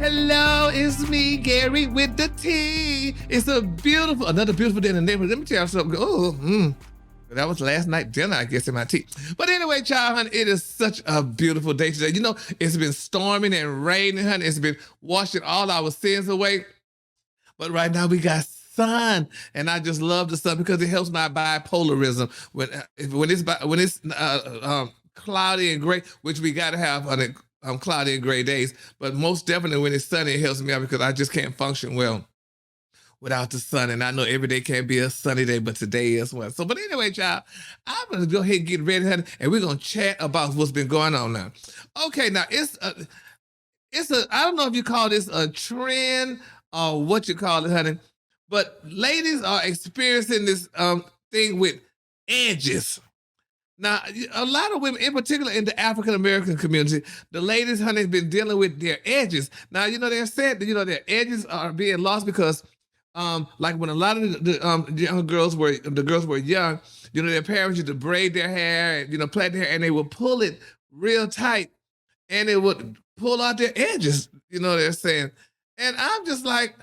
Hello, it's me, Gary, with the T. It's another beautiful day in the neighborhood. Let me tell you something. That was last night dinner, I guess, in my tea. But anyway, child, honey, it is such a beautiful day today. You know, it's been storming and raining, honey. It's been washing all our sins away. But right now we got sun, and I just love the sun because it helps my bipolarism. When it's cloudy and gray, which we got to have on it. Cloudy and gray days, but most definitely when it's sunny, it helps me out because I just can't function well without the sun. And I know every day can't be a sunny day, but today is one. So, but anyway, child, I'm gonna go ahead and get ready, honey, and we're gonna chat about what's been going on now. Okay, now it's a I don't know if you call this a trend or what you call it, honey, but ladies are experiencing this thing with edges. Now, a lot of women, in particular in the African American community, the ladies, honey, have been dealing with their edges. Now, they're saying that, their edges are being lost because, like when a lot of the young girls were young, their parents used to braid their hair and, plait their hair, and they would pull it real tight, and it would pull out their edges, they're saying. And I'm just like,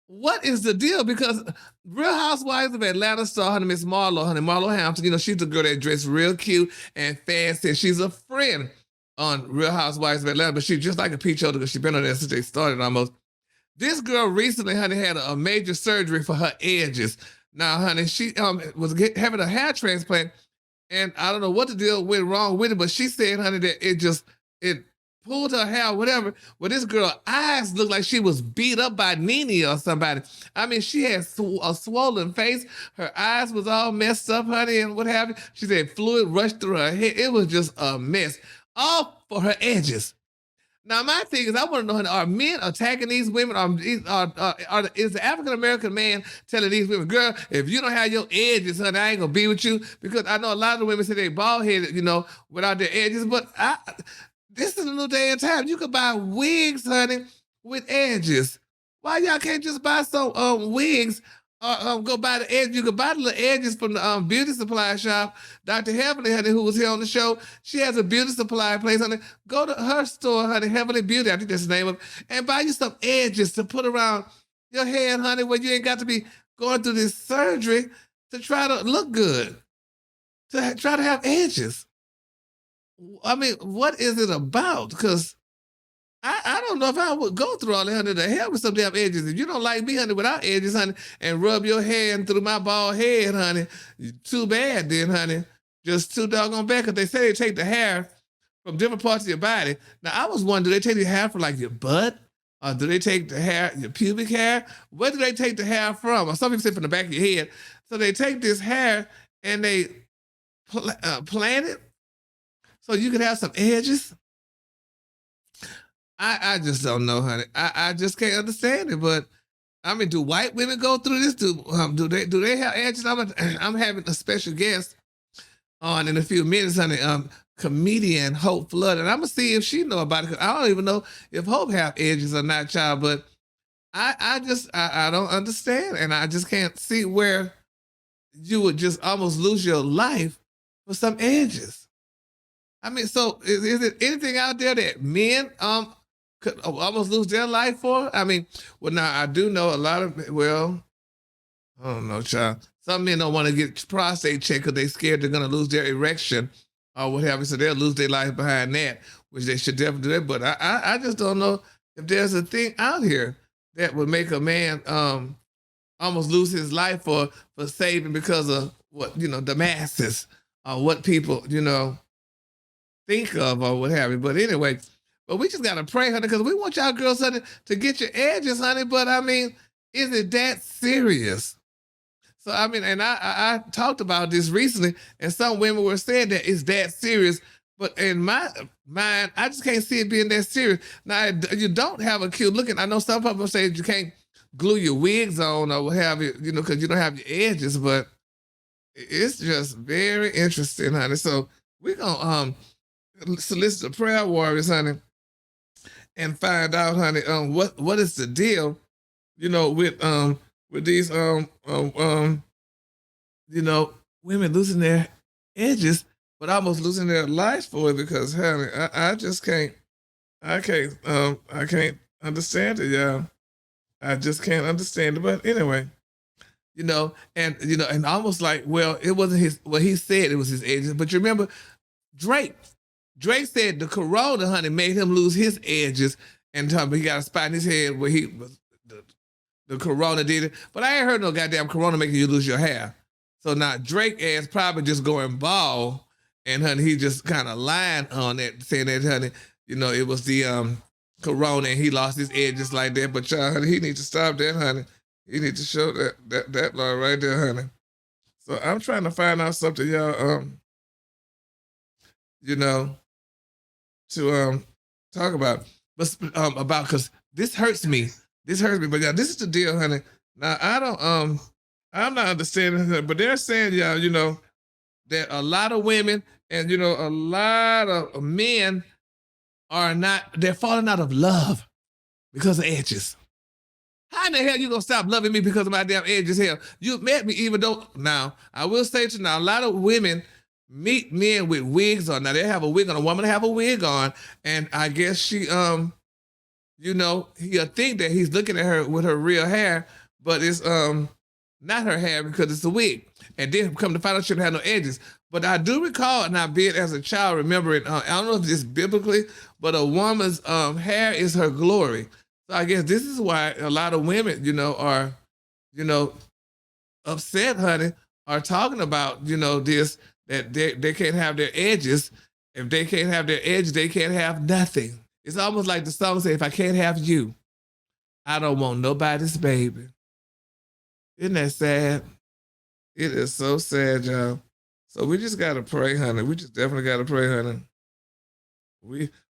what is the deal? Because Real Housewives of Atlanta star, honey, Miss Marlo Hampton, she's the girl that dressed real cute and fancy. And she's a friend on Real Housewives of Atlanta, but she's just like a peach holder because she's been on there since they started almost. This girl recently, honey, had a major surgery for her edges. Now, honey, she was having a hair transplant, and I don't know what the deal went wrong with it, but she said, honey, that it pulled her hair, whatever. Well, this girl's eyes looked like she was beat up by Nene or somebody. I mean, she had a swollen face. Her eyes was all messed up, honey, and what have you. She said fluid rushed through her head. It was just a mess, all for her edges. Now, my thing is, I want to know, honey, are men attacking these women? Is the African-American man telling these women, girl, if you don't have your edges, honey, I ain't going to be with you? Because I know a lot of the women say they bald-headed, without their edges, but this is a new day and time. You can buy wigs, honey, with edges. Why y'all can't just buy some wigs or go buy the edges? You can buy the little edges from the beauty supply shop. Dr. Heavenly, honey, who was here on the show, she has a beauty supply place, honey. Go to her store, honey, Heavenly Beauty, I think that's the name of it, and buy you some edges to put around your head, honey, where you ain't got to be going through this surgery to try to look good, to try to have edges. I mean, what is it about? Because I don't know if I would go through all that, honey, to hell with some damn edges. If you don't like me, honey, without edges, honey, and rub your hand through my bald head, honey, too bad then, honey. Just too doggone bad, because they say they take the hair from different parts of your body. Now, I was wondering, do they take the hair from, like, your butt? Or do they take the hair, your pubic hair? Where do they take the hair from? Or some people say from the back of your head. So they take this hair and they plant it so you can have some edges. I just don't know, honey. I just can't understand it. But I mean, do white women go through this? Do they have edges? I'm having a special guest on in a few minutes, honey. Comedian Hope Flood, and I'm gonna see if she know about it. Cause I don't even know if Hope have edges or not, child. But I don't understand, and I just can't see where you would just almost lose your life for some edges. I mean, so is it anything out there that men could almost lose their life for? I mean, well, now I do know a lot of, I don't know, child. Some men don't want to get prostate checked because they're scared they're going to lose their erection or what have you. So they'll lose their life behind that, which they should definitely do that. But I just don't know if there's a thing out here that would make a man almost lose his life for saving because of what, the masses or what people, think of or what have you. But anyway, we just gotta pray, honey, because we want y'all girls, honey, to get your edges, honey. But I mean, is it that serious? So I mean, and I talked about this recently, and some women were saying that it's that serious. But in my mind, I just can't see it being that serious. Now, you don't have a cute looking. I know some people say you can't glue your wigs on or what have you, because you don't have your edges. But it's just very interesting, honey. So we're gonna solicit the prayer warriors, honey, and find out, honey, what is the deal, with these women losing their edges, but almost losing their life for it. Because, honey, I just can't understand it, yeah. I just can't understand it. But anyway, and almost like, well, it wasn't his. Well, he said it was his edges, but you remember Drake. Drake said the corona, honey, made him lose his edges, and he got a spot in his head where he was the corona did it. But I ain't heard no goddamn corona making you lose your hair. So now Drake ass probably just going bald, and honey, he just kind of lying on that, saying that, honey, it was the corona and he lost his edges like that. But y'all, honey, he needs to stop that, honey. He needs to show that law right there, honey. So I'm trying to find out something, y'all, to talk about. But because this hurts me. This hurts me. But yeah, this is the deal, honey. Now I'm not understanding it, but they're saying, y'all, that a lot of women and a lot of men they're falling out of love because of edges. How in the hell you gonna stop loving me because of my damn edges? Hell, you met me even though, now I will say to you, now a lot of women meet men with wigs on. Now they have a wig on, a woman have a wig on, and I guess she he'll think that he's looking at her with her real hair, but it's not her hair because it's a wig. And then come to find out she didn't have no edges. But I do recall, and I being as a child remembering, I don't know if it's biblically, but a woman's hair is her glory. So I guess this is why a lot of women, are, upset, honey, are talking about, this, that they can't have their edges. If they can't have their edges, they can't have nothing. It's almost like the song says, if I can't have you, I don't want nobody's baby. Isn't that sad? It is so sad, y'all. So we just gotta pray, honey. We just definitely gotta pray, honey.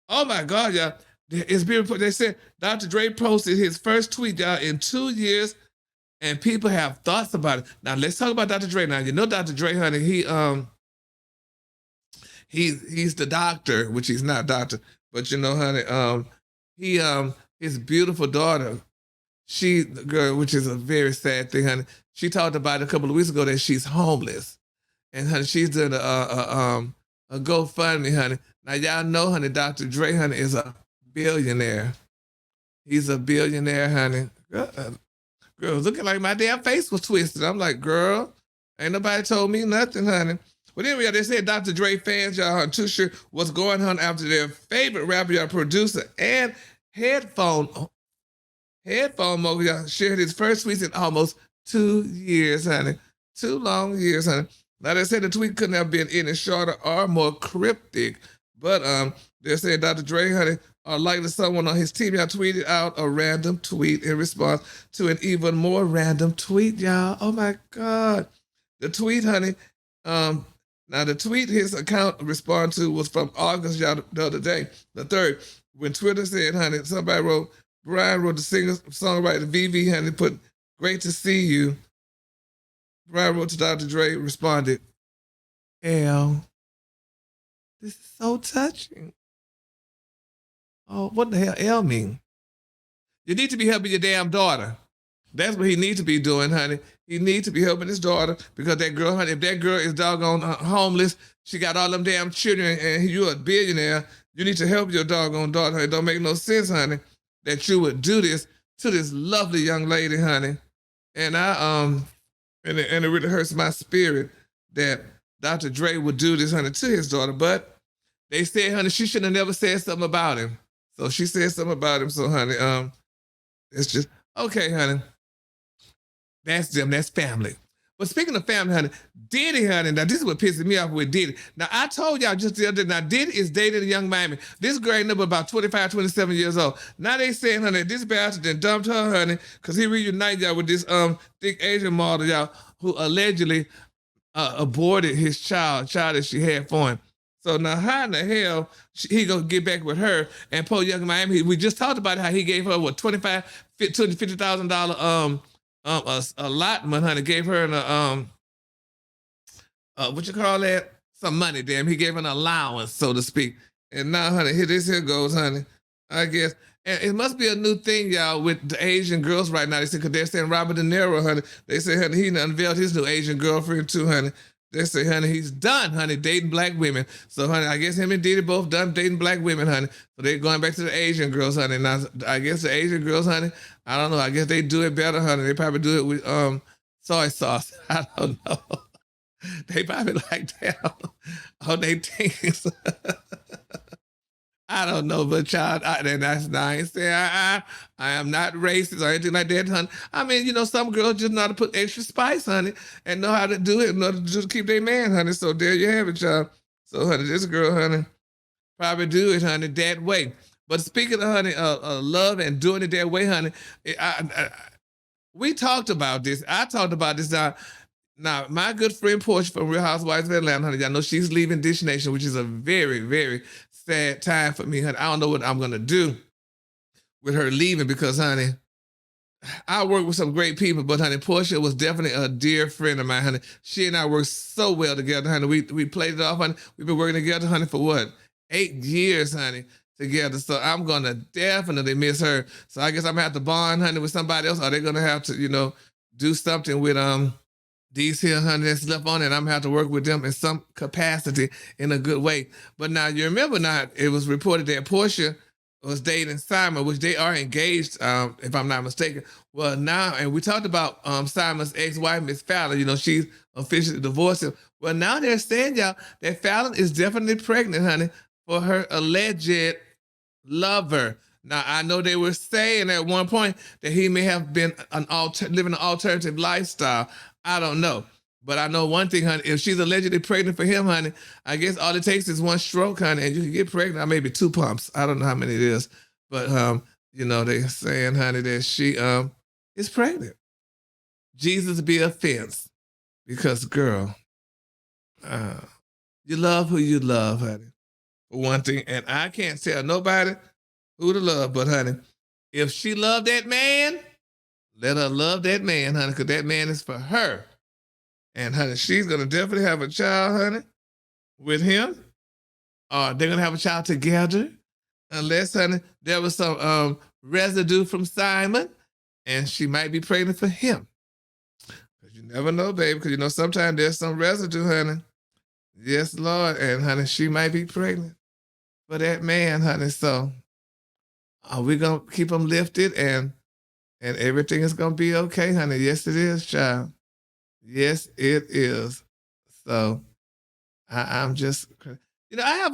Oh my God, y'all. It's being put. They said Dr. Dre posted his first tweet, y'all, in 2 years, and people have thoughts about it. Now let's talk about Dr. Dre. Now you know Dr. Dre, honey. He's the doctor, which he's not doctor, but honey, his beautiful daughter, the girl, which is a very sad thing, honey. She talked about it a couple of weeks ago that she's homeless, and honey, she's doing a GoFundMe, honey. Now y'all know, honey, Dr. Dre, honey, is a billionaire. He's a billionaire, honey. Girl, looking like my damn face was twisted. I'm like, girl, ain't nobody told me nothing, honey. But anyway, they said Dr. Dre fans, y'all, aren't too sure what's going on after their favorite rapper, y'all, producer, and headphone mogul, y'all, shared his first tweets in almost 2 years, honey. 2 long years, honey. Now they said the tweet couldn't have been any shorter or more cryptic, but they're saying Dr. Dre, honey, or likely someone on his team, y'all, tweeted out a random tweet in response to an even more random tweet, y'all. Oh my God. The tweet, honey, now the tweet his account responded to was from August, y'all, the other day, the 3rd, when Twitter said, honey, Brian wrote the singer-songwriter VV, honey, put, great to see you. Brian wrote to Dr. Dre, responded, L, this is so touching. Oh, what the hell L mean? You need to be helping your damn daughter. That's what he needs to be doing, honey. He needs to be helping his daughter because that girl, honey, if that girl is doggone homeless, she got all them damn children and you're a billionaire, you need to help your doggone daughter, honey. It don't make no sense, honey, that you would do this to this lovely young lady, honey. And and it really hurts my spirit that Dr. Dre would do this, honey, to his daughter. But they said, honey, she should have never said something about him. So she said something about him. So, honey, it's just, okay, honey. That's them. That's family. But speaking of family, honey, Diddy, honey, now this is what pisses me off with Diddy. Now, I told y'all just the other day, now Diddy is dating a young Miami. This girl ain't number about 25, 27 years old. Now they saying, honey, this bastard done dumped her, honey, because he reunited y'all with this thick Asian model, y'all, who allegedly aborted his child that she had for him. So now how in the hell he gonna get back with her and poor young Miami? We just talked about how he gave her what $250,000 allotment, honey. Gave her an what you call that? Some money, damn. He gave her an allowance, so to speak. And now, honey, here goes, honey. I guess. And it must be a new thing, y'all, with the Asian girls right now. They say, because they're saying Robert De Niro, honey. They say, honey, he unveiled his new Asian girlfriend too, honey. They say, honey, he's done, honey, dating black women. So, honey, I guess him and Diddy both done dating black women, honey. So they're going back to the Asian girls, honey. Now, I guess the Asian girls, honey, I don't know. I guess they do it better, honey. They probably do it with soy sauce. I don't know. They probably like that on their things. I don't know, but child, that's nice. I am not racist or anything like that, honey. I mean, some girls just know how to put extra spice, honey, and know how to do it in order to just keep their man, honey. So there you have it, child. So, honey, this girl, honey, probably do it, honey, that way. But speaking of, honey, love and doing it that way, honey, we talked about this. I talked about this now, my good friend Porsha from Real Housewives of Atlanta, honey, I know she's leaving Dish Nation, which is a very, very sad time for me, honey. I don't know what I'm gonna do with her leaving because, honey, I work with some great people, but honey, Porsha was definitely a dear friend of mine, honey. She and I worked so well together, honey. We played it off, honey. We've been working together, honey, for what? 8 years, honey, together. So I'm gonna definitely miss her. So I guess I'm gonna have to bond, honey, with somebody else. Or they're gonna have to, do something with these here honey that's left on, and I'm gonna have to work with them in some capacity in a good way. But now you remember now it was reported that Porsha was dating Simon, which they are engaged, if I'm not mistaken. Well, now, and we talked about Simon's ex-wife, Miss Fallon, she's officially divorced him. Well, now they're saying, y'all, that Fallon is definitely pregnant, honey, for her alleged lover. Now, I know they were saying at one point that he may have been living an alternative lifestyle. I don't know. But I know one thing, honey, if she's allegedly pregnant for him, honey, I guess all it takes is one stroke, honey, and you can get pregnant, or maybe 2 pumps. I don't know how many it is. But, they're saying, honey, that she is pregnant. Jesus be a fence. Because, girl, you love who you love, honey, for one thing. And I can't tell nobody who to love, but, honey, if she loved that man, let her love that man, honey, because that man is for her. And, honey, she's going to definitely have a child, honey, with him. They're going to have a child together. Unless, honey, there was some residue from Simon, and she might be pregnant for him. Because you never know, baby, because, sometimes there's some residue, honey. Yes, Lord. And, honey, she might be pregnant for that man, honey. So we're going to keep them lifted, and everything is going to be okay, honey. Yes, it is, child. Yes, it is. So I'm just, I have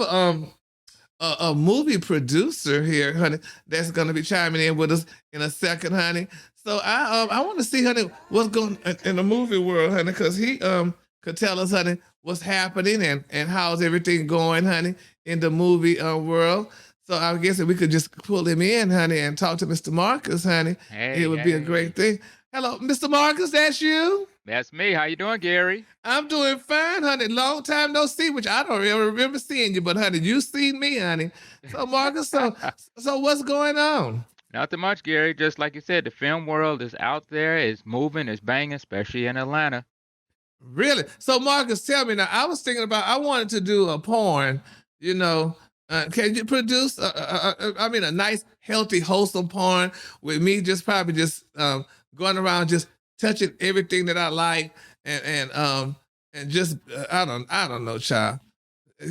a movie producer here, honey, that's going to be chiming in with us in a second, honey. So I want to see, honey, what's going in the movie world, honey, because he could tell us, honey, what's happening and how's everything going, honey, in the movie world. So I guess if we could just pull him in, honey, and talk to Mr. Marcus, honey, it would be a great thing. Hello, Mr. Marcus, that's you? That's me. How you doing, Gary? I'm doing fine, honey. Long time no see, which I don't ever remember seeing you, but honey, you seen me, honey. So Marcus, so what's going on? Nothing much, Gary. Just like you said, the film world is out there, it's moving, it's banging, especially in Atlanta. Really? So Marcus, tell me now. I was thinking about I wanted to do a porn, can you produce a nice, healthy, wholesome porn with me probably going around just touching everything that I like and just I don't know, child.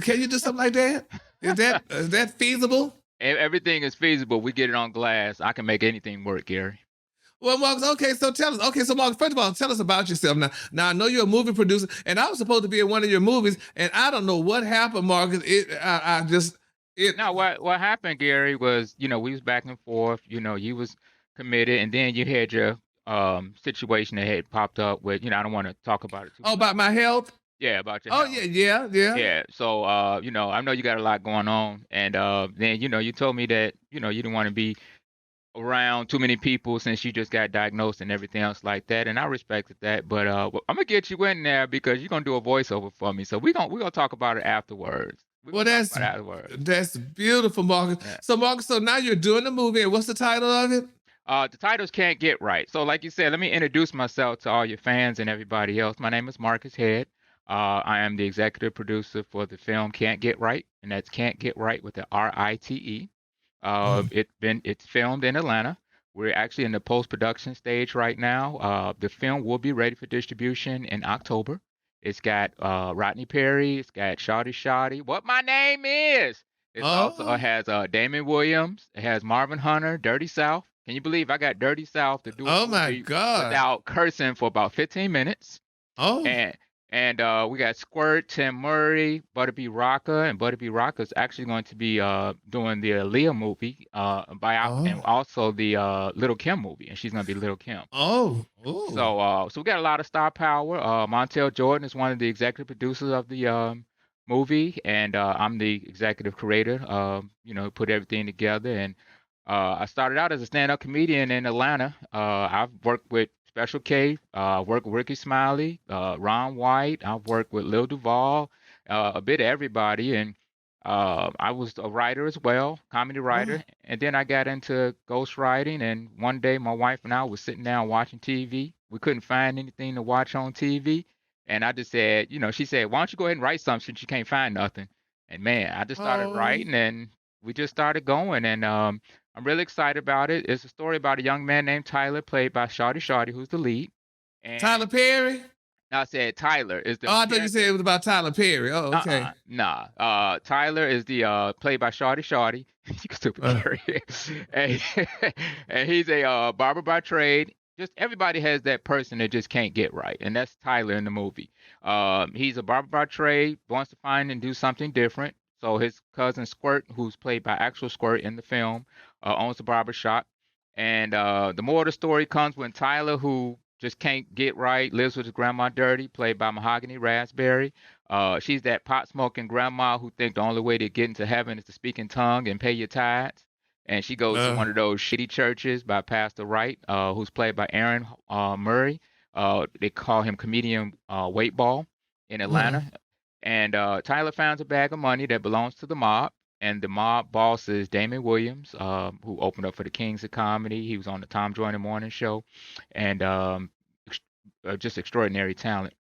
Can you do something like that? Is that feasible? Everything is feasible. We get it on glass. I can make anything work, Gary. Well, Marcus, okay, so tell us. Okay, so Marcus, first of all, tell us about yourself. Now I know you're a movie producer, and I was supposed to be in one of your movies, and I don't know what happened, Marcus. No, what happened, Gary, was we was back and forth. You was committed, and then you had your situation that had popped up with I don't want to talk about it too much. About my health. Yeah, about your health. Yeah. Yeah. So I know you got a lot going on, and then you told me that you didn't want to be around too many people since you just got diagnosed and everything else like that, and I respected that. But I'm gonna get you in there because you're gonna do a voiceover for me. So we're gonna talk about it afterwards. Well, that's beautiful, Marcus. Yeah. So Marcus, so now you're doing the movie, and what's the title of it? The titles Can't Get Right. So like you said, let me introduce myself to all your fans and everybody else. My name is Marcus Head. I am the executive producer for the film Can't Get Right, and that's Can't Get Right with the RITE. It's filmed in Atlanta. We're actually in the post-production stage right now. The film will be ready for distribution in October. It's got Rodney Perry. It's got Shawty Shawty. What my name is. It's also Oh, has Damon Williams. It has Marvin Hunter, Dirty South. Can you believe I got Dirty South to do a oh my movie God. without cursing for about 15 minutes? Oh, And we got Squirt, Tim Murray, Butterby Rocka, and Butterby Rocka is actually going to be doing the Aaliyah movie and oh, also the Little Kim movie, and she's going to be Little Kim. oh, oh. So we got a lot of star power. Montel Jordan is one of the executive producers of the movie, and I'm the executive creator. Put everything together, and I started out as a stand-up comedian in Atlanta. I've worked with Special K, worked with Ricky Smiley, Ron White. I've worked with Lil Duval, a bit of everybody, and I was a writer as well, comedy Oh, writer. And then I got into ghost writing. And one day, my wife and I was sitting down watching TV. We couldn't find anything to watch on TV, and I just said, she said, "Why don't you go ahead and write something since you can't find nothing?" And man, I just started oh. writing, and we just started going. And I'm really excited about it. It's a story about a young man named Tyler, played by Shawty Shawty, who's the lead. And Tyler Perry? I said Tyler is the Oh, I thought you said character. it was about Tyler Perry. Oh, okay. Nah. Tyler is the played by Shawty Shawty. You stupid Uh, Gary. and, and he's a barber by trade. Just everybody has that person that just can't get right, and that's Tyler in the movie. He's a barber by trade, wants to find and do something different. So his cousin Squirt, who's played by actual Squirt in the film, owns a barber shop. And the more of the story comes when Tyler, who just can't get right, lives with his grandma Dirty, played by Mahogany Raspberry. She's that pot smoking grandma who think the only way to get into heaven is to speak in tongue and pay your tithes. And she goes to uh, one of those shitty churches by Pastor Wright, who's played by Aaron Murray. They call him comedian Waitball in uh, Atlanta. And Tyler finds a bag of money that belongs to the mob. And the mob boss is Damon Williams, who opened up for the Kings of Comedy. He was on the Tom Joyner Morning Show, and just extraordinary talent.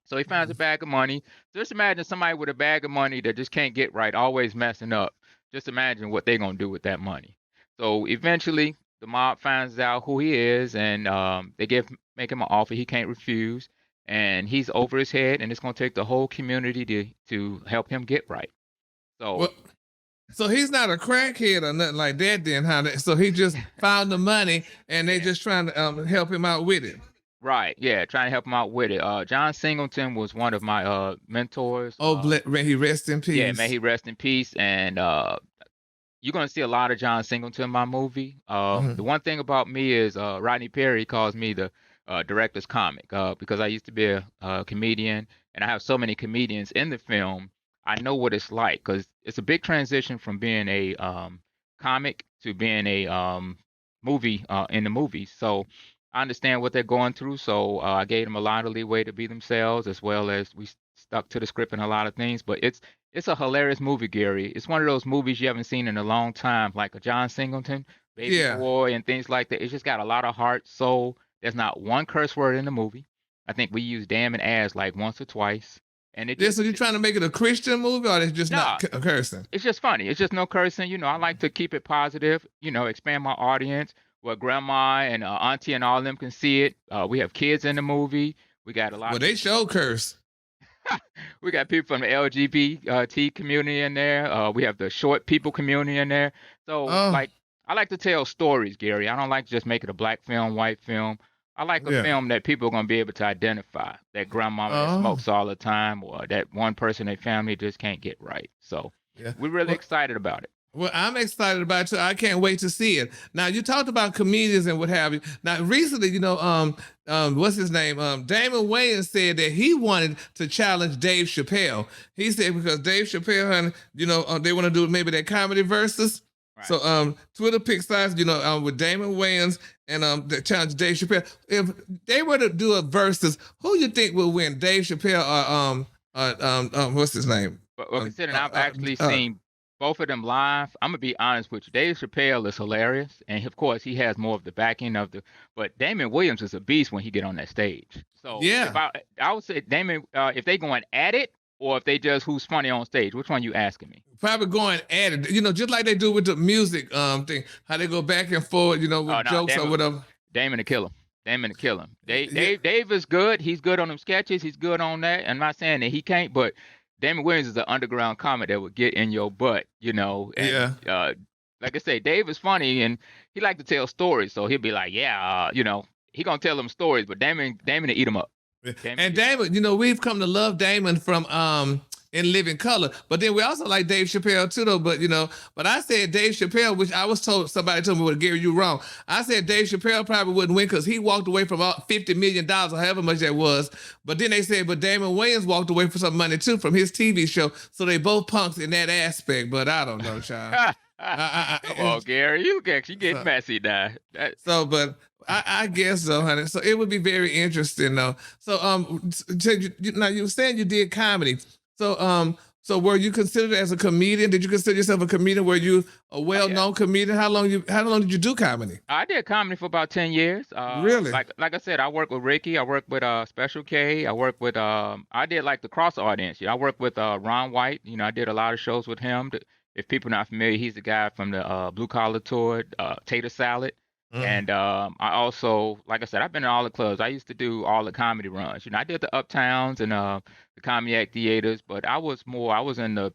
So he finds a bag of money. Just imagine somebody with a bag of money that just can't get right, always messing up. Just imagine what they're gonna do with that money. So eventually, the mob finds out who he is, and they make him an offer he can't refuse, and he's over his head, and it's gonna take the whole community to help him get right. So well, so he's not a crackhead or nothing like that, then, huh? So he just found the money and they yeah. just trying to help him out with it. Right, yeah, trying to help him out with it. John Singleton was one of my mentors. Oh, may he rest in Yeah, may peace. he rest in peace. And you're gonna see a lot of John Singleton in my movie. The Mhm. one thing about me is Rodney Perry calls me the director's comic because I used to be a comedian, and I have so many comedians in the film. I know what it's like because it's a big transition from being a comic to being a movie in the movies. So I understand what they're going through. So I gave them a lot of leeway to be themselves, as well as we stuck to the script and a lot of things. But it's a hilarious movie, Gary. It's one of those movies you haven't seen in a long time, like a John Singleton, Baby Yeah. Boy, and things like that. It's just got a lot of heart, soul. There's not one curse word in the movie. I think we use damn and ass like once or twice. And it Yeah, just, so you trying to make it a Christian movie or it's just not nah, cursing? it's just funny. It's just no cursing. I like to keep it positive, expand my audience where grandma and auntie and all of them can see it. We have kids in the movie. We got a lot Well, of they people. show curse. We got people from the LGBT community in there. We have the short people community in there. So, Oh, like, I like to tell stories, Gary. I don't like to just make it a black film, white film. I like a yeah. film that people are going to be able to identify. That grandmama that Oh, smokes all the time, or that one person in their family just can't get right. So, yeah. we're really Well, excited about it. Well, I'm excited about it too. I can't wait to see it. Now, you talked about comedians and what have you. Now, recently, what's his name? Damon Wayans said that he wanted to challenge Dave Chappelle. He said because Dave Chappelle, and they want to do maybe that comedy versus. Right. So, Twitter pick sides, with Damon Wayans and the challenge Dave Chappelle. If they were to do a versus, who you think will win, Dave Chappelle or what's his name? But well, Um, considering uh, I've uh, actually uh, seen both of them live, I'm gonna be honest with you. Dave Chappelle is hilarious, and of course he has more of the backing of the. But Damon Williams is a beast when he get on that stage. So if yeah. I would say Damon, if they going at it, or if they just who's funny on stage, which one you asking me? Probably going at it, just like they do with the music thing, how they go back and forth, Oh with no, jokes or whatever. Damon the Killer. Damon to kill him. Yeah, Dave is good. He's good on them sketches. He's good on that. I'm not saying that he can't, but Damon Williams is an underground comic that would get in your butt, you know. And yeah. like I say, Dave is funny and he like to tell stories. So he'll be like, yeah, you know, he gonna tell them stories, but Damon to eat them up. Yeah. Damon And to eat 'em up. Damon, you know, we've come to love Damon from In Living Color, but then we also like Dave Chappelle too, though. But you know, but I said Dave Chappelle, which I was told somebody told me, "Well, Gary, you wrong." I said Dave Chappelle probably wouldn't win because he walked away from $50 million or however much that was. But then they said, but Damon Wayans walked away for some money too from his TV show, so they both punks in that aspect. But I don't know, child. Come on, Gary, you get So, messy now. so, but I guess so, honey. So it would be very interesting, though. So, now you were saying you did comedy. So, so were you considered as a comedian? Did you consider yourself a comedian? Were you a Oh yeah. well-known comedian? How long did you do comedy? I did comedy for about 10 years. Really? Like I said, I worked with Ricky. I worked with Special K. I worked with I did like the cross audience. I worked with Ron White. You know, I did a lot of shows with him. If people not familiar, he's the guy from the Blue Collar Tour, Tater Salad. Mm. And I also, like I said, I've been in all the clubs. I used to do all the comedy runs. You know, I did the Uptowns and the Comedy Act Theaters, but I was in the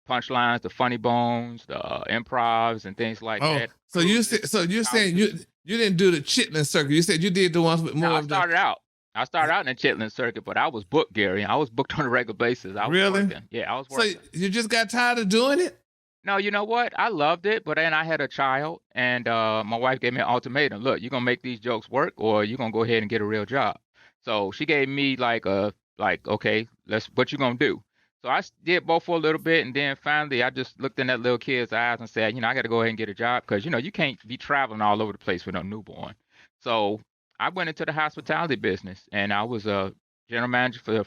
punchlines, the funny bones, the improvs, and things like Oh, that. so you Cruises, said so you're saying houses. you didn't do the Chitlin circuit. You said you did the ones with Now more of the. I started out in the Chitlin circuit, but I was booked, Gary. I was booked on a regular basis. I was Really? working. Yeah, I was So working. you just got tired of doing it? No, you know what? I loved it, but then I had a child, and my wife gave me an ultimatum. Look, you're gonna make these jokes work, or you're gonna go ahead and get a real job. So she gave me okay, let's what you gonna do? So did both for a little bit, and then finally I just looked in that little kid's eyes and said, I got to go ahead and get a job because you can't be traveling all over the place with a newborn. So I went into the hospitality business, and I was a general manager for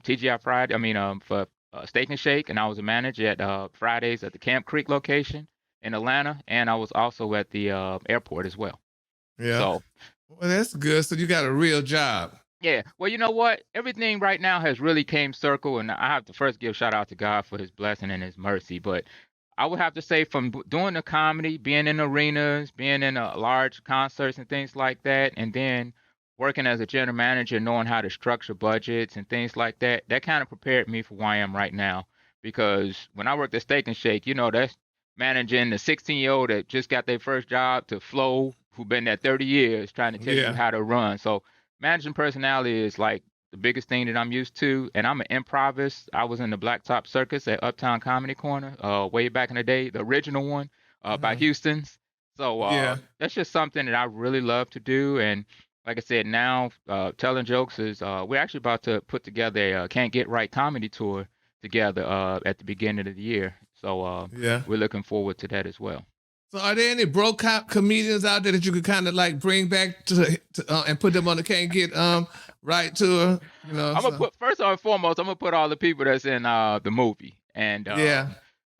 TGI Friday. I mean, for Steak and Shake, and I was a manager at Fridays at the Camp Creek location in Atlanta, and I was also at the airport as well. Yeah. So Well, that's good. So you got a real job. yeah, well, you know what? Everything right now has really came circle, and I have to first give shout out to God for His blessing and His mercy. But I would have to say, from doing the comedy, being in arenas, being in large concerts and things like that, and then working as a general manager, knowing how to structure budgets and things like that, that kind of prepared me for where I am right now. Because when I worked at Steak and Shake, that's managing the 16-year-old that just got their first job to Flo, who been there 30 years, trying to tell you Yeah. how to run. So managing personality is like the biggest thing that I'm used to, and I'm an improvisist. I was in the Blacktop Circus at Uptown Comedy Corner, way back in the day, the original one, by Hmm. Houston's. So Yeah. that's just something that I really love to do. And like I said, now telling jokes is we're actually about to put together a Can't Get Right comedy tour together at the beginning of the year. So Yeah. we're looking forward to that as well. So are there any broke comedians out there that you could kind of like bring back and put them on the Can't Get Right tour? I'm gonna So put first and foremost, I'm gonna put all the people that's in the movie, yeah.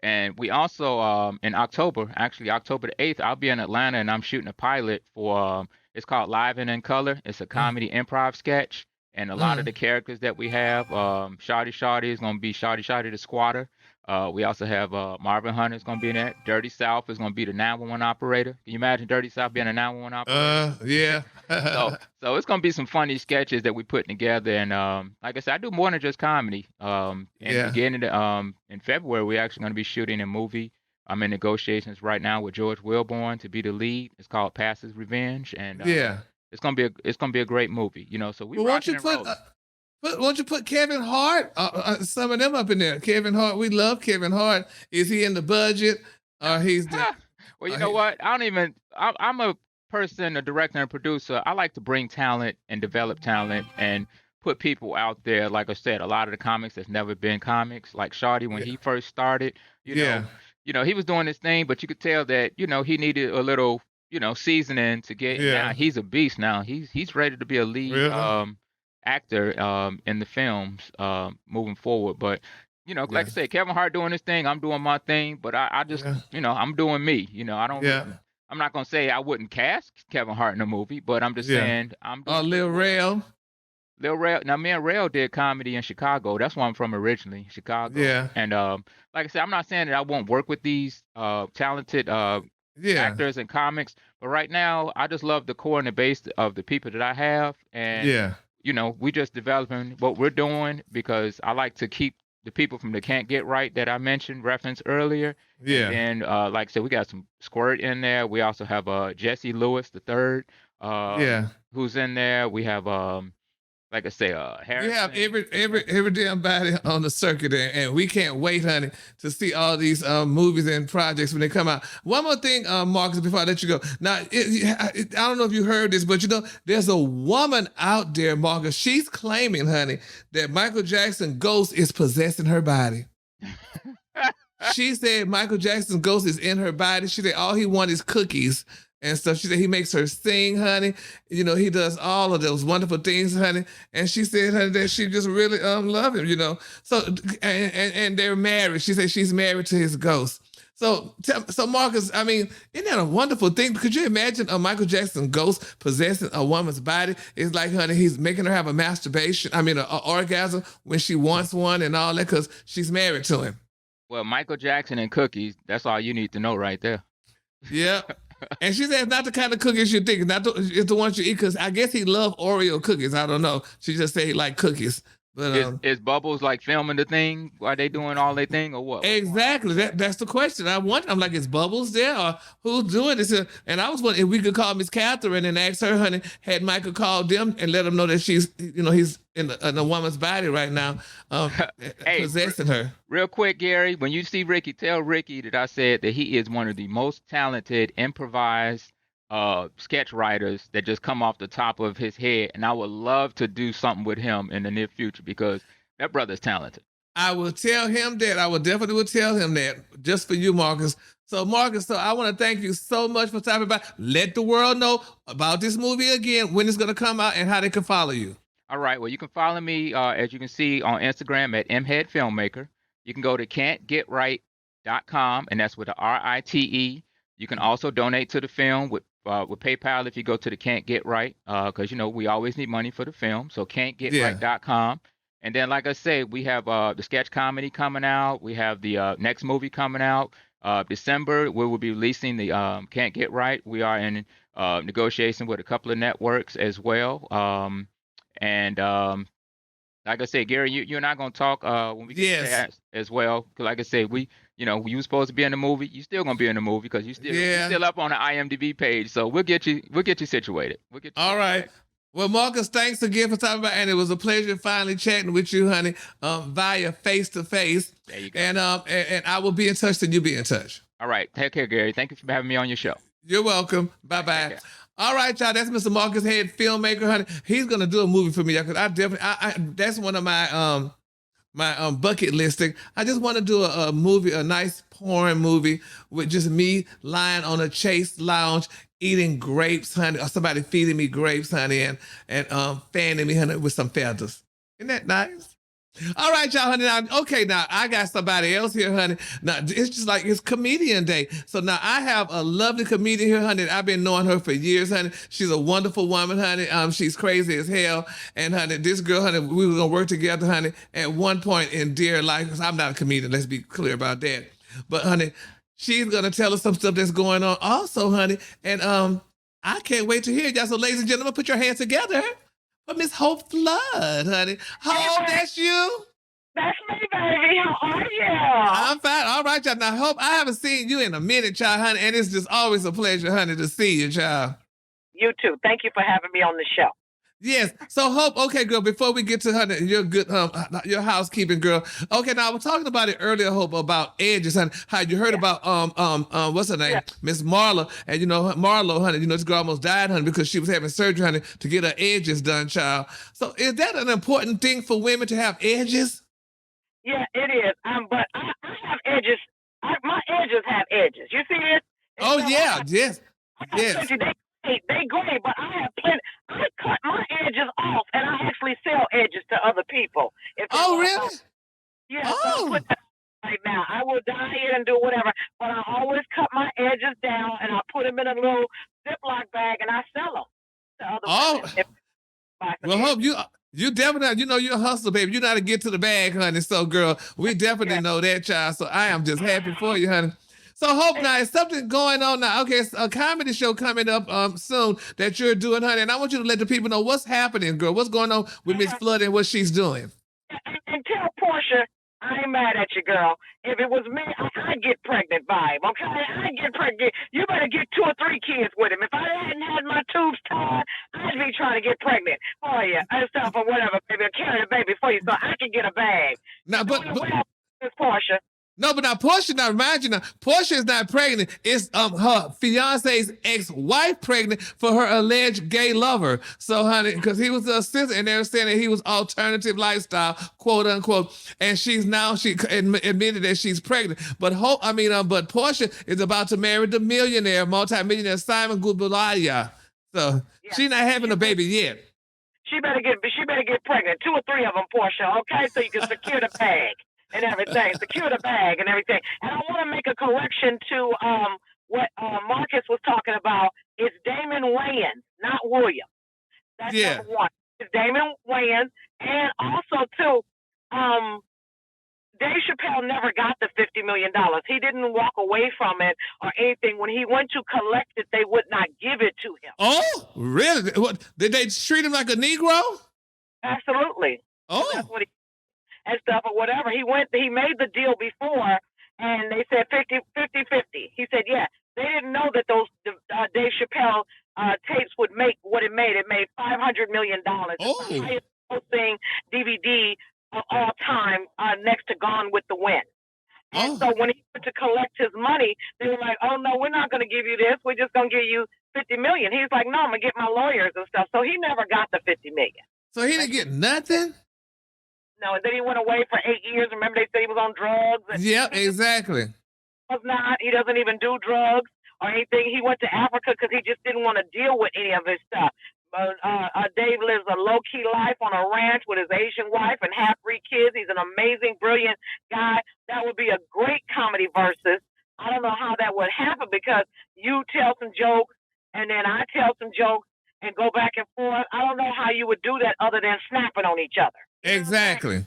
and we also in October, actually October the 8th, I'll be in Atlanta and I'm shooting a pilot for it's called Live and in Color. It's a Mm, comedy improv sketch, and a lot of the mm. characters that we have, Shawty Shawty is gonna be Shawty Shawty the squatter. We also have Marvin Hunter is gonna be in that. Dirty South is gonna be the 911 operator. Can you imagine Dirty South being a 911 operator? Yeah. So it's gonna be some funny sketches that we put together, and like I said, I do more than just comedy. And Yeah. beginning in February, we're actually gonna be shooting a movie. I'm in negotiations right now with George Wilborn to be the lead. It's called Passive Revenge, and Yeah. it's gonna be a great movie. So we Well, why don't rocking you and rolling. why don't you put Kevin Hart, some of them up in there? Kevin Hart, we love Kevin Hart. Is he in the budget? Or he's the? Well, you know He, what? I don't even. I'm a person, a director and producer. I like to bring talent and develop talent and put people out there. Like I said, a lot of the comics that's never been comics, like Shawty when yeah. he first started. You know, Yeah. he was doing his thing, but you could tell that he needed a little seasoning to get. And now Yeah. he's a beast. Now he's ready to be a lead Really? actor in the films moving forward. But like Yeah. I said, Kevin Hart doing his thing, I'm doing my thing, but I just, Yeah. I'm doing me. I don't Yeah. really, I'm not gonna say I wouldn't cast Kevin Hart in a movie, but I'm just Yeah. saying I'm doing me Lil as well. Rail. Lil Rel, now me and Rel did comedy in Chicago. That's where I'm from originally, Chicago. Yeah. And like I said, I'm not saying that I won't work with these talented Yeah. actors and comics. But right now, I just love the core and the base of the people that I have, and Yeah. we just developing what we're doing because I like to keep the people from the Can't Get Right that I mentioned referenced earlier, and Yeah. then like I said, we got some Squirt in there. We also have Jesse Lewis the third, Yeah. who's in there. We have like I say, You have Harrison. every damn body on the circuit, and we can't wait, honey, to see all these movies and projects when they come out. One more thing, Marcus, before I let you go. Now, I don't know if you heard this, but there's a woman out there, Marcus. She's claiming, honey, that Michael Jackson ghost is possessing her body. She said Michael Jackson's ghost is in her body. She said all he wants is cookies and stuff. She said he makes her sing, honey. He does all of those wonderful things, honey. And she said, honey, that she just really love him. So and they're married. She said she's married to his ghost. So Marcus, I mean, isn't that a wonderful thing? Could you imagine a Michael Jackson ghost possessing a woman's body? It's like, honey, he's making her have a masturbation. I mean, an orgasm when she wants one and all that because she's married to him. Well, Michael Jackson and cookies, that's all you need to know right there. Yeah. And she said it's not the kind of cookies you think. It's the ones you eat because I guess he loved Oreo cookies. I don't know. She just said he liked cookies. But is Bubbles like filming the thing? Are they doing all their thing or what? Exactly. That's the question. I'm like, is Bubbles there or who's doing this? And I was wondering if we could call Miss Catherine and ask her, honey, had Michael called them and let them know that she's, he's in a woman's body right now, hey, possessing her. Real quick, Gary, when you see Ricky, tell Ricky that I said that he is one of the most talented improvised sketch writers that just come off the top of his head, and I would love to do something with him in the near future because that brother's talented. I will tell him that. I will definitely tell him that just for you, Marcus. So Marcus, I want to thank you so much for stopping by. Let the world know about this movie again, when it's going to come out, and how they can follow you. All right. Well, you can follow me, as you can see, on Instagram at mheadfilmmaker. You can go to can'tgetright.com, and that's with a RITE. You can also donate to the film with PayPal if you go to the Can't Get Right, because we always need money for the film. So can'tgetright.com. And then, like I said, we have the sketch comedy coming out. We have the next movie coming out. December, we will be releasing the Can't Get Right. We are in negotiation with a couple of networks as well. Like I said, Gary, you and I going to talk when we get to that as well. Because like I said, we were supposed to be in the movie. You still going to be in the movie because you're still up on the IMDb page. So we'll get you situated. All right. Well, Marcus, thanks again for talking about, and it was a pleasure finally chatting with you, honey, via face to face. There you go. And I will be in touch, and you be in touch. All right. Take care, Gary. Thank you for having me on your show. You're welcome. Bye-bye. All right, y'all. That's Mr. Marcus Head, filmmaker, honey. He's gonna do a movie for me, y'all, because that's one of my my bucket listing. I just want to do a movie, a nice porn movie with just me lying on a Chase lounge eating grapes, honey, or somebody feeding me grapes, honey, and fanning me, honey, with some feathers. Isn't that nice? All right, y'all, honey. Now I got somebody else here, honey. Now it's just like it's comedian day. So now I have a lovely comedian here, honey. I've been knowing her for years, honey. She's a wonderful woman, honey. She's crazy as hell. And honey, this girl, honey, we were gonna work together, honey, at one point in dear life. Because I'm not a comedian, let's be clear about that. But honey, she's gonna tell us some stuff that's going on also, honey. And I can't wait to hear y'all. So, ladies and gentlemen, put your hands together. But Miss Hope Flood, honey. Hope, that's you? That's me, baby. How are you? I'm fine. All right, y'all. Now, Hope, I haven't seen you in a minute, child, honey, and it's just always a pleasure, honey, to see you, child. You too. Thank you for having me on the show. Yes. So, Hope, okay, girl, before we get to honey, your good your housekeeping, girl. Okay, now I was talking about it earlier, Hope, about edges, honey. How you heard about what's her name? Miss Marla. And Marlo, honey, this girl almost died, honey, because she was having surgery, honey, to get her edges done, child. So is that an important thing for women to have edges? Yeah, it is. But I have edges. My edges have edges. You see it? Oh yeah, yes. Yes. They great, but I have plenty. I cut my edges off, and I actually sell edges to other people. Oh, really? Yeah. Oh. So right now, I will dye it and do whatever, but I always cut my edges down, and I put them in a little Ziploc bag, and I sell them to other people. Well, Hope, you definitely, you're a hustler, baby. You know how to get to the bag, honey. So, girl, we definitely know that, child. So I am just happy for you, honey. So Hope, now is something going on now. Okay, it's a comedy show coming up soon that you're doing, honey, and I want you to let the people know what's happening, girl. What's going on with Miss Flood and what she's doing. And tell Porsha, I ain't mad at you, girl. If it was me, I'd get pregnant by him, okay? I'd get pregnant. You better get 2 or 3 kids with him. If I hadn't had my tubes tied, I'd be trying to get pregnant for you and stuff or whatever, baby. I'll carry the baby for you so I can get a bag. Now, but Porsha. No, but now Porsha, now remind you now, Porsha is not pregnant. It's her fiance's ex-wife pregnant for her alleged gay lover. So, honey, because he was a sister, and they were saying that he was alternative lifestyle, quote unquote. And she admitted that she's pregnant. But but Porsha is about to marry the millionaire, multimillionaire Simon Gubulaya. So she's not having a baby yet. She better get pregnant, 2 or 3 of them, Porsha. Okay, so you can secure the bag. And everything, secure the bag and everything. And I want to make a correction to what Marcus was talking about. It's Damon Wayans, not William. That's number 1. It's Damon Wayans. And also, too, Dave Chappelle never got the $50 million. He didn't walk away from it or anything. When he went to collect it, they would not give it to him. Oh, really? What, did they treat him like a Negro? Absolutely. Oh. That's what he and stuff or whatever. He made the deal before, and they said 50-50. He said, yeah, they didn't know that those Dave Chappelle tapes would make what it made. It made $500 million. Oh. It's the highest grossing DVD of all time, next to Gone with the Wind. And so when he went to collect his money, they were like, oh, no, we're not going to give you this. We're just going to give you $50 million. He's like, no, I'm going to get my lawyers and stuff. So he never got the $50 million. So he didn't get nothing? No, and then he went away for 8 years. Remember, they said he was on drugs. Yep, exactly. Was not. He doesn't even do drugs or anything. He went to Africa because he just didn't want to deal with any of his stuff. Dave lives a low-key life on a ranch with his Asian wife and half-breed kids. He's an amazing, brilliant guy. That would be a great comedy versus. I don't know how that would happen because you tell some jokes and then I tell some jokes and go back and forth. I don't know how you would do that other than snapping on each other. Exactly.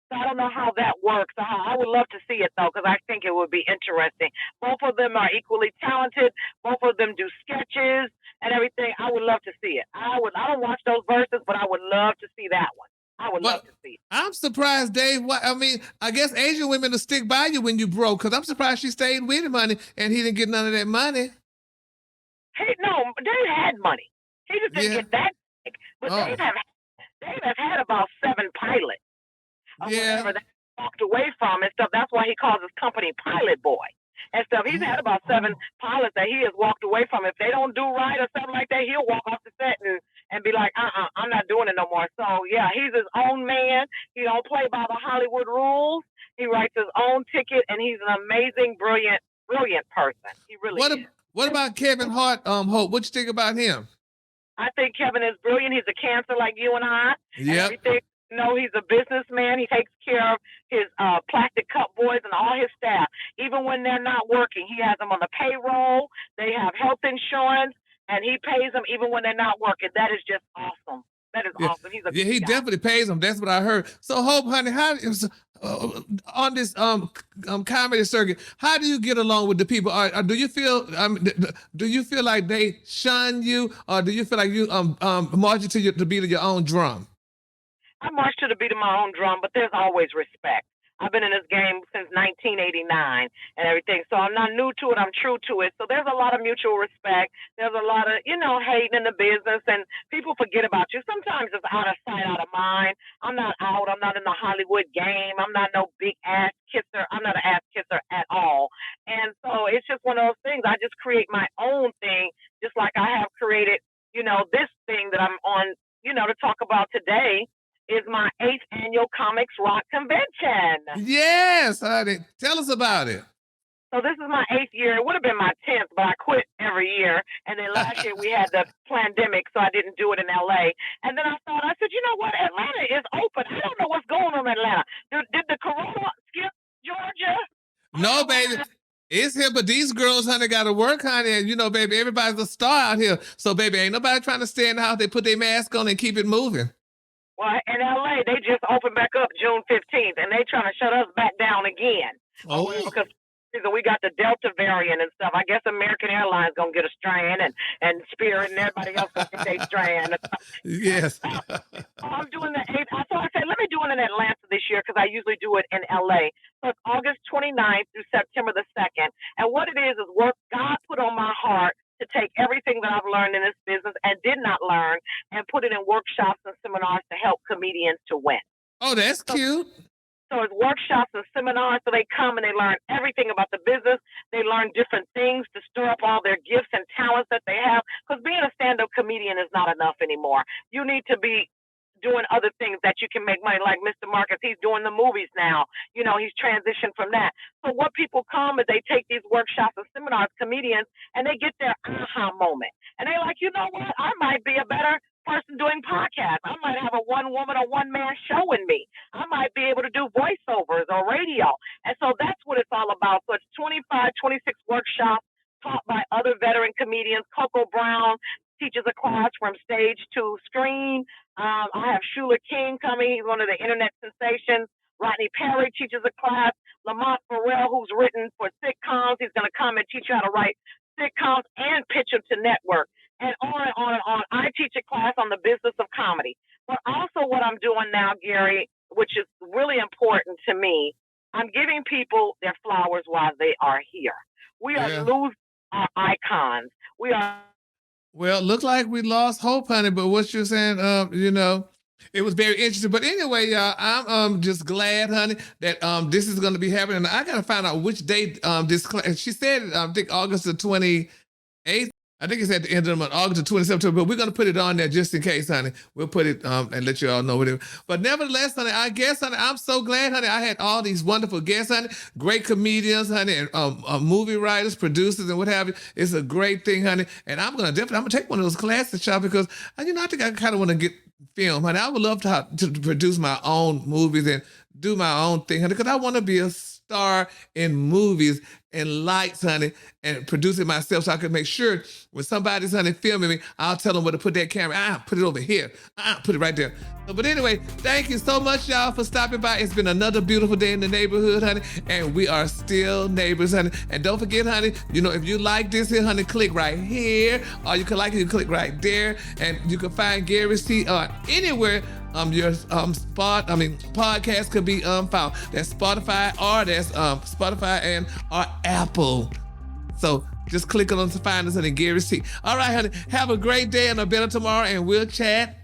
So I don't know how that works. I would love to see it, though, because I think it would be interesting. Both of them are equally talented. Both of them do sketches and everything. I would love to see it. I don't watch those verses, but I would love to see that one. I would love to see it. I'm surprised, Dave. I guess Asian women will stick by you when you broke, because I'm surprised she stayed with him, money, and he didn't get none of that money. No, Dave had money. He just didn't get that big. But Dave has had about 7 pilots. Whatever that he walked away from and stuff. That's why he calls his company Pilot Boy and stuff. He's had about 7 pilots that he has walked away from. If they don't do right or something like that, he'll walk off the set and be like, I'm not doing it no more. So yeah, he's his own man. He don't play by the Hollywood rules. He writes his own ticket, and he's an amazing, brilliant person. He really is. What about Kevin Hart, Hope? What you think about him? I think Kevin is brilliant. He's a cancer like you and I. Yeah. No, he's a businessman. He takes care of his plastic cup boys and all his staff. Even when they're not working, he has them on the payroll. They have health insurance, and he pays them even when they're not working. That is just awesome. That is awesome. He's he guy. Definitely pays them. That's what I heard. So, Hope, honey, how is on this comedy circuit? How do you get along with the people? Do you feel like they shun you, or do you feel like you march to the beat of your own drum? I march to the beat of my own drum, but there's always respect. I've been in this game since 1989 and everything, so I'm not new to it. I'm true to it. So there's a lot of mutual respect. There's a lot of, hating in the business, and people forget about you. Sometimes it's out of sight, out of mind. I'm not out. I'm not in the Hollywood game. I'm not no big ass kisser. I'm not an ass kisser at all. And so it's just one of those things. I just create my own thing, just like I have created, this thing that I'm on, to talk about today. Is my 8th annual Comics Rock Convention. Yes, honey. Tell us about it. So this is my 8th year. It would have been my 10th, but I quit every year. And then last year we had the pandemic, so I didn't do it in LA. And then I said, you know what? Atlanta is open. I don't know what's going on in Atlanta. Did the corona skip Georgia? No, baby. It's here, but these girls, honey, got to work, honey. And, baby, everybody's a star out here. So, baby, ain't nobody trying to stay in the house. They put their mask on and keep it moving. Well, in LA, they just opened back up June 15th, and they trying to shut us back down again. Oh. Because So we got the Delta variant and stuff. I guess American Airlines gonna get a strand, and Spirit and everybody else gonna get their strand. Yes. I'm doing the 8th. So I said, let me do it in Atlanta this year because I usually do it in LA. So it's August 29th through September the 2nd. And what it is work God put on my heart to take everything that I've learned in this business and did not learn and put it in workshops and seminars to help comedians to win. Oh, that's cute. So it's workshops and seminars, so they come and they learn everything about the business. They learn different things to stir up all their gifts and talents that they have. Because being a stand-up comedian is not enough anymore. You need to be doing other things that you can make money, like Mr. Marcus. He's doing the movies now. You know, he's transitioned from that. So what people come is they take these workshops and seminars, comedians, and they get their aha moment. And they're like, you know what? I might be a better person doing podcasts. I might have a one-woman or one-man show in me. I might be able to do voiceovers or radio. And so that's what it's all about. So it's 25, 26 workshops taught by other veteran comedians. Coco Brown teaches a class from stage to screen. I have Shula King coming. He's one of the internet sensations. Rodney Perry teaches a class. Lamont Farrell, who's written for sitcoms, he's going to come and teach you how to write sitcoms and pitch them to network. And on and on and on. I teach a class on the business of comedy. But also what I'm doing now, Gary, which is really important to me, I'm giving people their flowers while they are here. We are losing our icons. We are. Well, look like we lost hope, honey, but what you're saying, you know, it was very interesting. But anyway, y'all, I'm just glad, honey, that this is going to be happening. I got to find out which date this class, she said, I think August the 28th. I think it's at the end of the month, August the 27th, but we're going to put it on there just in case, honey. We'll put it and let you all know what it is. But nevertheless, honey, I guess, honey, I'm so glad, honey, I had all these wonderful guests, honey, great comedians, honey, and movie writers, producers, and what have you. It's a great thing, honey. And I'm going to take one of those classes, child, because, you know, I think I kind of want to get film, honey. I would love to produce my own movies and do my own thing, honey, because I want to be a star in movies and lights, honey, and produce it myself so I can make sure when somebody's, honey, filming me, I'll tell them where to put that camera. Put it over here. Put it right there. But anyway, thank you so much, y'all, for stopping by. It's been another beautiful day in the neighborhood, honey, and we are still neighbors, honey. And don't forget, honey, you know, if you like this here, honey, click right here, or you can like it, you click right there, and you can find Gary's Tea anywhere your podcast could be found. That's Spotify, or that's Spotify and or Apple. So just click on to find us, honey, Gary's Tea. All right, honey, have a great day and a better tomorrow, and we'll chat